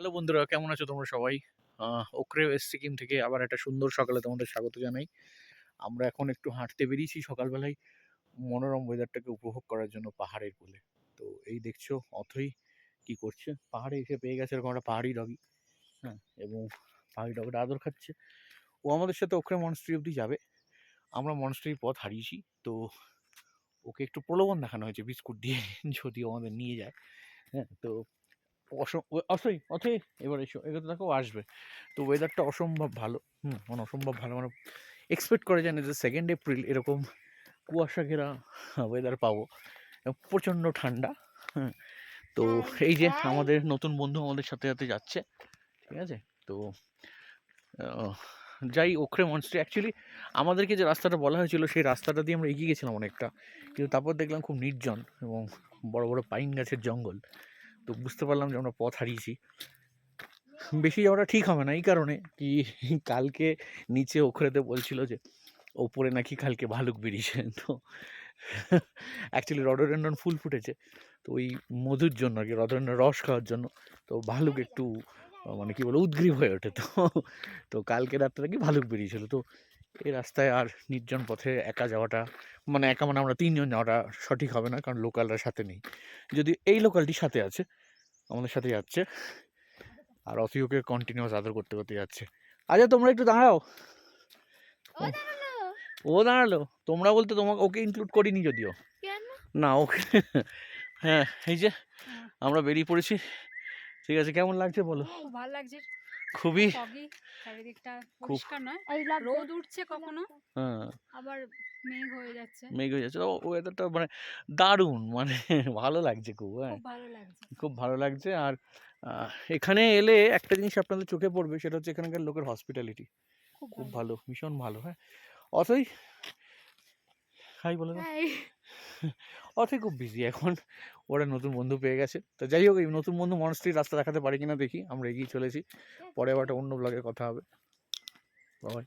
Hello বন্ধুরা, কেমন আছো তোমরা সবাই? ওকরে ওয়েস্ট সিকিম থেকে আবার একটা সুন্দর সকালে তোমাদের স্বাগত জানাই। আমরা এখন একটু হাঁটতে বেরিয়েছি সকালবেলায় মনোরম ওয়েদারটাকে উপভোগ করার জন্য পাহাড়ের কোলে। তো এই দেখছো অথই কি করছে? পাহাড়ে এসে পেয়ে গেছে এরকম একটা পাহাড়ি ডগি, হ্যাঁ? এবং পাহাড়ি ডগিটা আদর খাচ্ছে। ও আমাদের সাথে ওকরে মনস্ট্রি অব্দি যাবে। আমরা মনস্ট্রির পথ হারিয়েছি। তো ওকে একটু প্রলোভন দেখানো হয়েছে বিস্কুট দিয়ে যদি ও আমাদের নিয়ে যায়, হ্যাঁ? তো অথই, অথই এবার এসো। এগোতে থাকো, ও আসবে। তো ওয়েদারটা অসম্ভব ভালো। মানে অসম্ভব ভালো মানে এক্সপেক্ট করা যায় না যে 2nd এপ্রিল এরকম কুয়াশা ঘেরা ওয়েদার পাবো। এবং প্রচণ্ড ঠান্ডা। হ্যাঁ? তো এই যে আমাদের নতুন বন্ধু আমাদের সাথে, সাথে যাচ্ছে। ঠিক আছে? তো আহ, যাই ওখরে মনস্ট্রি অ্যাকচুয়ালি আমাদেরকে যে রাস্তাটা বলা হয়েছিল সেই রাস্তাটা দিয়ে আমরা এগিয়ে গেছিলাম অনেকটা। কিন্তু তারপর দেখলাম খুব নির্জন এবং বড়, বড় পাইন গাছের জঙ্গল। তো বুঝতে পারলাম যে আমরা পথ হারিয়েছি। বেশি যাওয়াটা ঠিক হবে না এই কারণে কি কালকে নিচে ওখরেতে বলছিল যে ওপরে নাকি কালকে ভালুক বেরিয়েছে। তো অ্যাকচুয়ালি রডোডেন্ড্রন ফুল ফুটেছে, তো ওই মধুর জন্য আর কি, রডোডেন্ড্রন রস খাওয়ার জন্য। তো ভালুক একটু মানে কি বলে উদ্গ্রীব হয়ে ওঠে। তো তো কালকে রাত্রে নাকি ভালুক বেরিয়েছিল। তো এই রাস্তায় আর নির্জন পথে একা যাওয়াটা, মানে একা মানে আমরা 3 জন যাওয়াটা সঠিক হবে না, কারণ লোকালরা সাথে নেই। যদি এই লোকালটির সাথে আছে, আমাদের সাথে যাচ্ছে, আর অথিওকে কন্টিনিউয়াস আদর করতে করতে যাচ্ছে। আচ্ছা তোমরা একটু দাঁড়াও। ও দাঁড়ালো, তোমরা বলতে তোমাকে ওকে ইনক্লুড করিনি যদিও। না ওকে হ্যাঁ, এই যে আমরা বেরিয়ে পড়েছি। ঠিক আছে, কেমন লাগছে বলো? খুব ভালো লাগছে। খুবই foggy, চারিদিকটা খুব পরিষ্কার নয়, রোদ উঠছে কখনো, হ্যাঁ, আবার মেঘ হয়ে যাচ্ছে। মেঘ হয়ে যাচ্ছে। ওয়েদারটা মানে দারুণ, মানে ভালো লাগছে খুব। হ্যাঁ, খুব ভালো লাগছে। খুব ভালো লাগছে। আর এখানে এলে একটা জিনিস আপনাদের চোখে পড়বে, সেটা হচ্ছে এখানকার লোকের হসপিটালিটি খুব খুব ভালো। ভালো, ভীষণ ভালো। হ্যাঁ, অথই হাই বলে দাও। হ্যাঁ, অথই খুব বিজি এখন, ওরা নতুন বন্ধু পেয়ে গেছে। তো যাই হোক, এই নতুন বন্ধু মনস্ট্রির রাস্তা দেখাতে পারি কিনা দেখি। আমরা এগিয়ে চলেছি, পরে আবার একটা অন্য ব্লগে কথা হবে। বাই।